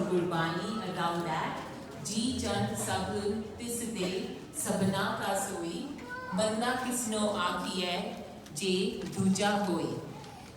Gurbani around that. Ji Chand Sabh Tisde Sabna Ka Soi Banda Kisno Aakiye Je Duja Hoi.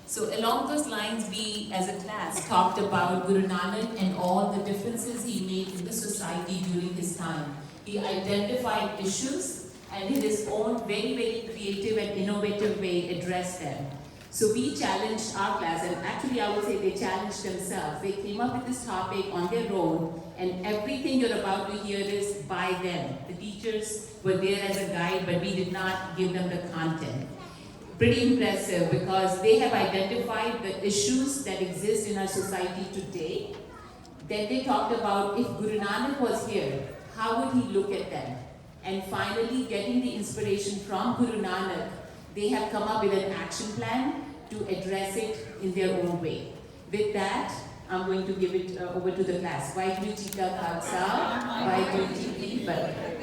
So along those lines, we as a class talked about Guru Nanak and all the differences he made in the society during his time. He identified issues and in his own very, very creative and innovative way addressed them. So we challenged our class, and actually I would say they challenged themselves. They came up with this topic on their own, and everything you're about to hear is by them. The teachers were there as a guide, but we did not give them the content. Pretty impressive because they have identified the issues that exist in our society today. Then they talked about if Guru Nanak was here, how would he look at them? And finally, getting the inspiration from Guru Nanak, they have come up with an action plan to address it in their own way. With that, I'm going to give it over to the class. Vaheguru Ji Ka Khalsa, Vaheguru Ji Ki Fateh.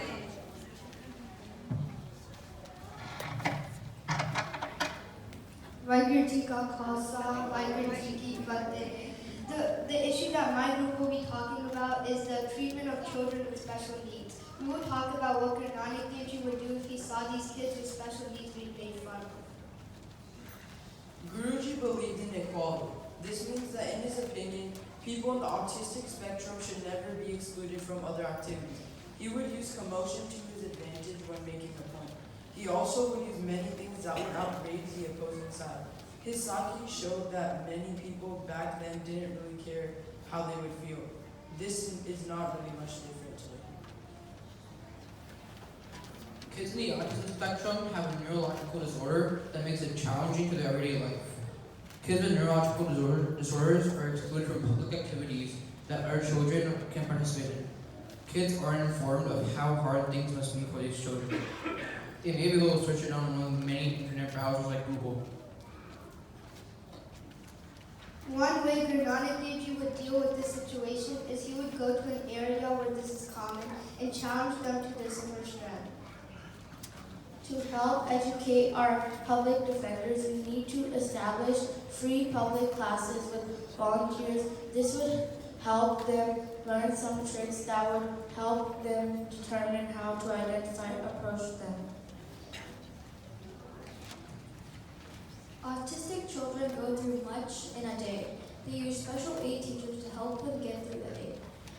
Vaheguru Ji Ka Khalsa, Vaheguru Ji Ki Fateh. The issue that my group will be talking about is the treatment of children with special needs. We will talk about what Guru Nanak Dev Ji would do if he saw these kids with special needs being made fun of. Guruji believed in equality. This means that in his opinion, people on the autistic spectrum should never be excluded from other activities. He would use commotion to his advantage when making a point. He also would use many things that would outrage the opposing side. His Saki showed that many people back then didn't really care how they would feel. This is not really much different today. Kids in the autism spectrum have a neurological disorder that makes it challenging to their everyday life. Kids with neurological disorders are excluded from public activities that other children can participate in. Kids aren't informed of how hard things must be for these children. They may be able to search it on among many internet browsers like Google. One way Guru Nanak Dev Ji would deal with this situation is he would go to an area where this is common and challenge them to this in their strength. To help educate our public defenders, we need to establish free public classes with volunteers. This would help them learn some tricks that would help them determine how to identify and approach them. Autistic children go through much in a day. They use special aid teachers to help them get through the day.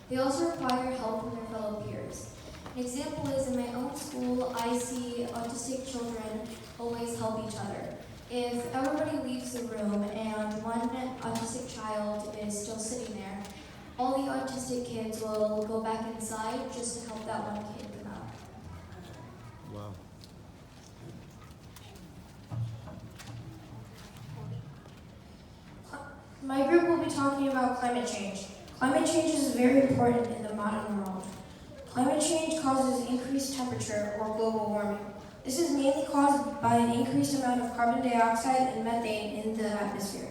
They also require help from their fellow peers. An example is in my own school, I see autistic children always help each other. If everybody leaves the room and one autistic child is still sitting there, all the autistic kids will go back inside just to help that one kid come out. Wow. My group will be talking about climate change. Climate change is very important in the modern world. Climate change causes increased temperature or global warming. This is mainly caused by an increased amount of carbon dioxide and methane in the atmosphere.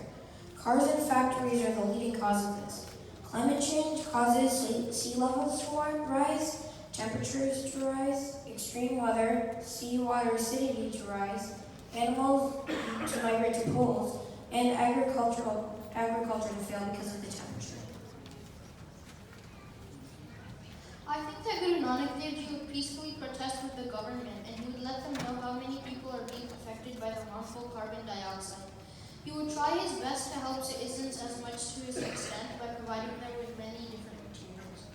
Cars and factories are the leading cause of this. Climate change causes sea levels to rise, temperatures to rise, extreme weather, seawater acidity to rise, animals to migrate to poles, and agriculture to fail because of the temperature. I think that Guru Nanak Dev Ji would peacefully protest with the government and he would let them know how many people are being affected by the harmful carbon dioxide. He would try his best to help citizens as much to his extent by providing them with many different materials.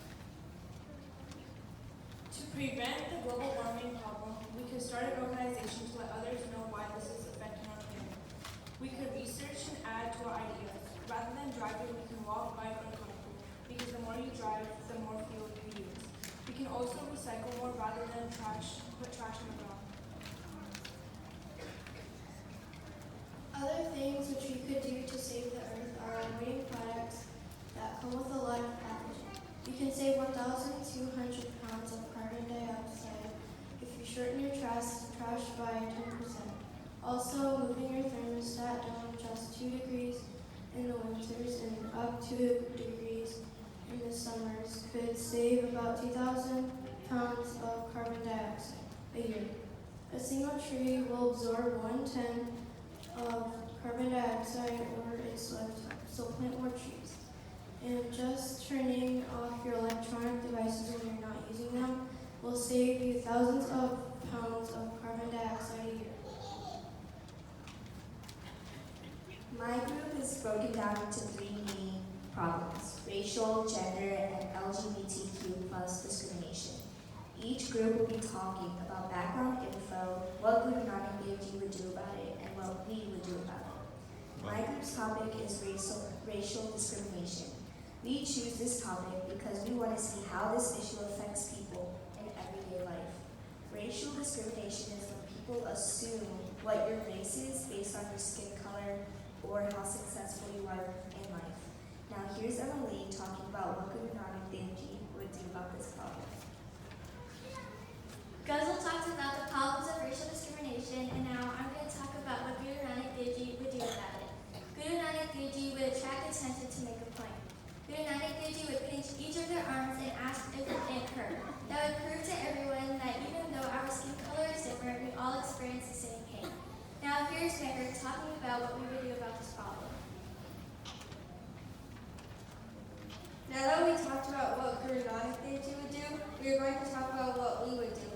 To prevent the global warming problem, we could start an organization to let others know why this is affecting our planet. We could research and add to our ideas. Rather than driving, we can walk, bike, or carpool, because the more you drive, the more fuel you use. We can also recycle more rather than put trash in the ground. Other things which we could do to save the earth are avoiding products that come with a lot of packaging. You can save 1,200 pounds of carbon dioxide if you shorten your trash by 10%. Also, moving your thermostat down just 2 degrees in the winters and up 2 degrees in the summers could save about 2,000 pounds of carbon dioxide a year. A single tree will absorb 1/10 of carbon dioxide over its lifetime, so plant more trees. And just turning off your electronic devices when you're not using them will save you thousands of pounds of carbon dioxide a year. My group is broken down into three main problems: racial, gender, and LGBTQ plus discrimination. Each group will be talking about background info, what Guru Nanak Dev Ji would do about it, and what we would do about it. My group's topic is racial discrimination. We choose this topic because we want to see how this issue affects people in everyday life. Racial discrimination is when people assume what your race is based on your skin color or how successful you are in life. Now here's Emily talking about what Guru Nanak Dev Ji would do about this problem. Guzzle talked about the problems of racial discrimination, and now I'm going to talk about what Guru Nanak Dev Ji would do about it. Guru Nanak Dev Ji would attract attention to make a point. Guru Nanak Dev Ji would pinch each of their arms and ask if it hurt. That would prove to everyone that even though our skin color is different, we all experience the same pain. Now here's Meher talking about what we would do about this problem. Now that we talked about what Guru Nanak Dev Ji would do, we are going to talk about what we would do.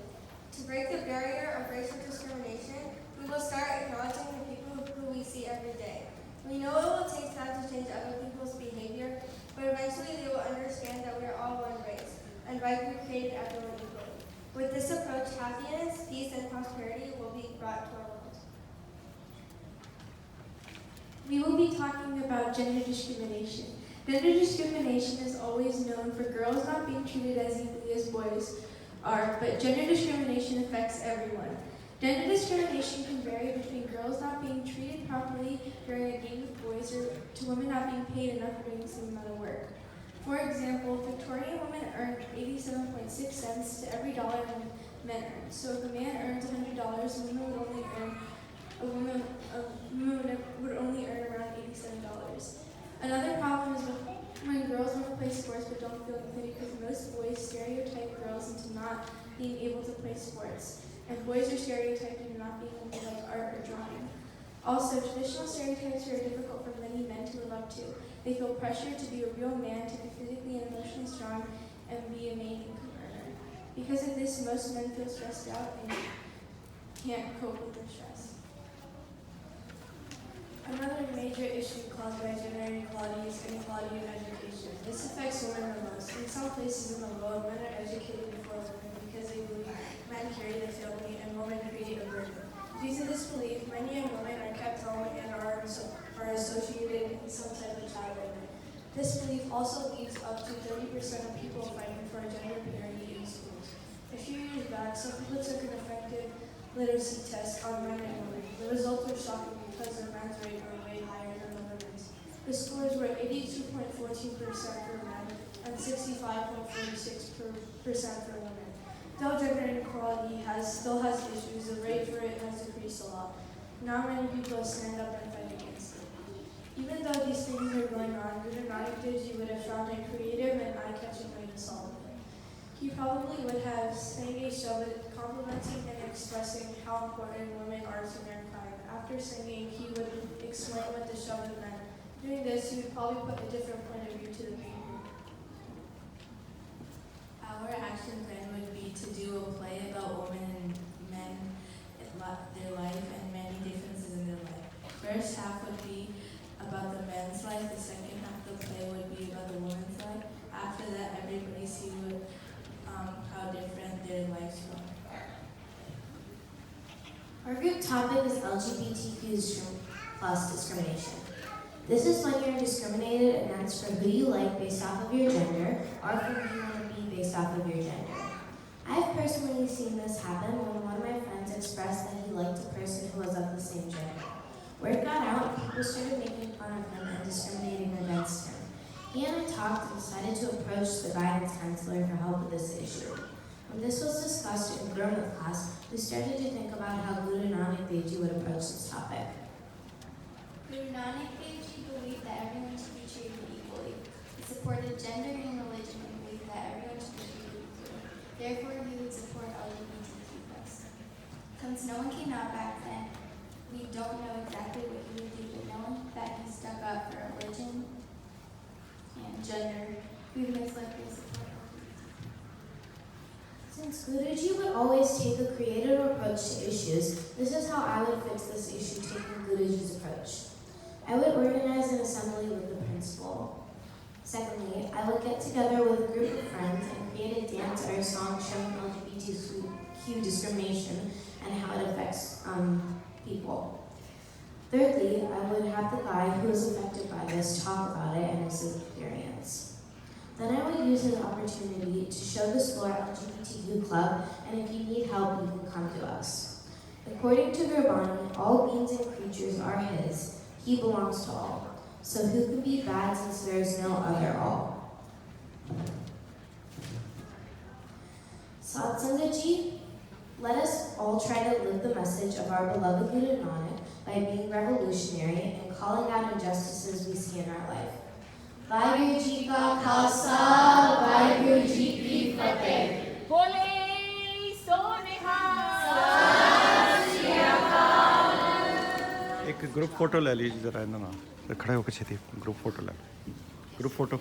To break the barrier of racial discrimination, we will start acknowledging the people who we see every day. We know it will take time to change other people's behavior, but eventually they will understand that we are all one race, and by God created everyone equally. With this approach, happiness, peace, and prosperity will be brought to our world. We will be talking about gender discrimination. Gender discrimination is always known for girls not being treated as equally as boys are, but gender discrimination affects everyone. Gender discrimination can vary between girls not being treated properly during a game with boys or to women not being paid enough for doing the same amount of work. For example, Victorian women earned 87.6 cents to every dollar men earned. So if a man earns $100, a woman would only earn around $87. Another problem is when girls want to play sports but don't feel included because most boys stereotype girls into not being able to play sports, and boys are stereotyped into not being able to like art or drawing. Also, traditional stereotypes are difficult for many men to live up to. They feel pressure to be a real man, to be physically and emotionally strong, and be a main income earner. Because of this, most men feel stressed out and can't cope with their stress. Another major issue caused by gender inequality is inequality in education. This affects women the most. In some places in the world, men are educated before women because they believe men carry the family and women create a burden. Due to this belief, many young women are kept home and are associated in some type of child labor. This belief also leads up to 30% of people fighting for gender parity in schools. A few years back, some people took an effective literacy test on men and women. The results were shocking because the men's rate were way higher than the women's. The scores were 82.14% for men and 65.46% for women. Though gender inequality still has issues, the rate for it has decreased a lot. Now many people stand up and fight against it. Even though these things are going on, Guru Nanak Dev Ji would have found a creative and eye-catching way to solve it. He probably would have sang a shabad complimenting and expressing how important women are to mankind. After singing, he would explain what the shabad meant. Doing this, he would probably put a different point of view to the people. Our action plan would be to do a play about women and men, their life, and many differences in their life. First half would be about the men's life. The second half of the play would be about the women's life. After that, everybody see how different their lives were. Our group topic is LGBTQ plus discrimination. This is when you're discriminated against for who you like based off of your gender or for who you want to be based off of your gender. I've personally seen this happen when one of my friends expressed that he liked a person who was of the same gender. Word got out and people started making fun of him and discriminating against him. He and I talked and decided to approach the guidance counselor for help with this issue. When this was discussed in Gurmat class, we started to think about how Guru Nanak Dev Ji would approach this topic. Guru Nanak Dev Ji believed that everyone should be treated equally. He supported gender and religion and believed that everyone should be treated equally. Therefore, he would support LGBTQ+. Since no one came out back then, we don't know exactly what he would do, but knowing that he stuck up for religion and gender, movements like this. Since Guruji would always take a creative approach to issues, this is how I would fix this issue taking Guruji's approach. I would organize an assembly with the principal. Secondly, I would get together with a group of friends and create a dance or a song showing LGBTQ discrimination and how it affects people. Thirdly, I would have the guy who is affected by this talk about it and his experience. Then I would use his opportunity to show the school our LGBTQ club, and if you need help, you can come to us. According to Gurbani, all beings and creatures are his. He belongs to all. So who can be bad since there is no other all? Satsangaji, let us all try to live the message of our beloved Guru Nanak by being revolutionary and calling out injustices we see in our life. Vaheguru Ji Ka Khalsa, Vaheguru Ji Ki Fateh. Bole so एक group photo ले लीजिए जरा इन्होंने खड़े होकर छेती group photo ले group photo